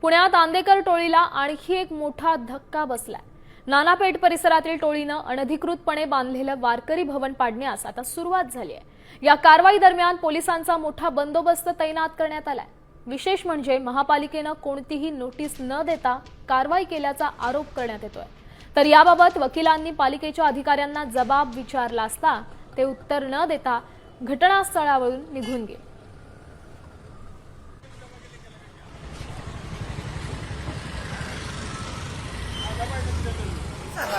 पुण्यात आंदेकर टोळीला आणखी एक मोठा धक्का बसलाय। नानापेठ परिसरातील टोळीनं अनधिकृतपणे बांधलेलं वारकरी भवन पाडण्यास आता सुरुवात झाली आहे। या कारवाई दरम्यान पोलिसांचा मोठा बंदोबस्त तैनात करण्यात आलाय। विशेष म्हणजे महापालिकेनं कोणतीही नोटीस न देता कारवाई केल्याचा आरोप करण्यात येतोय। तर याबाबत वकिलांनी पालिकेच्या अधिकाऱ्यांना जबाब विचारला असता ते उत्तर न देता घटनास्थळावरून निघून गेले।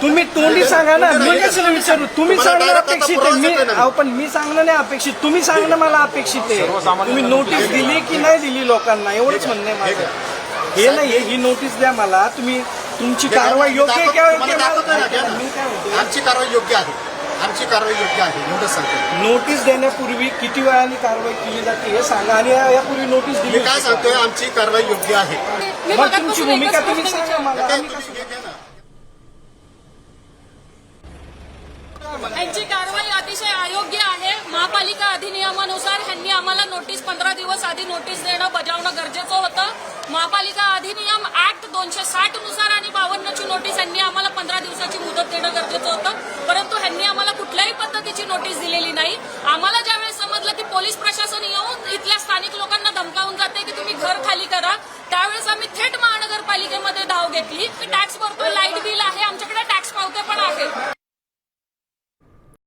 तुम्ही तोंडी सांगा ना, मी कशाला विचारू? तुम्ही सांगणं अपेक्षित आहे, पण मी सांगणं नाही अपेक्षित, तुम्ही सांगणं मला अपेक्षित आहे। तुम्ही नोटीस दिली की नाही दिली लोकांना, एवढंच म्हणणं आहे माझं। हे नाही, ही नोटीस द्या मला, तुम्ही तुमची कारवाई योग्य आहे का? मी काय म्हणतो, आमची कारवाई योग्य आहे, आमची कारवाई योग्य आहे एवढंच सांगतो। नोटीस देण्यापूर्वी किती वेळाने कारवाई केली जाते हे सांगा, आणि यापूर्वी नोटीस दिली? मी काय सांगतोय, आमची कारवाई योग्य आहे। मग तुमची भूमिका तुम्ही सांगा मला। यांची कारवाई अतिशय अयोग्य आहे। महापालिका अधिनियमानुसार ह्यांनी आम्हाला नोटीस 15 दिवस आधी नोटीस देणं बजावणं गरजेचं होतं। महापालिका अधिनियम ऍक्ट 260 नुसार आणि 52 ची नोटीस यांनी आम्हाला 15 दिवसाची मुदत देणं गरजेचं होतं, परंतु ह्यांनी आम्हाला कुठल्याही पद्धतीची नोटीस दिलेली नाही। आम्हाला ज्यावेळेस समजलं की पोलीस प्रशासन येऊन इथल्या स्थानिक लोकांना धमकावून जाते की तुम्ही घर खाली करा, त्यावेळेस आम्ही थेट महानगरपालिकेमध्ये धाव घेतली। टॅक्स भरतोय, लाईट बिल आहे, आमच्याकडे टॅक्स पावते पण आहेत।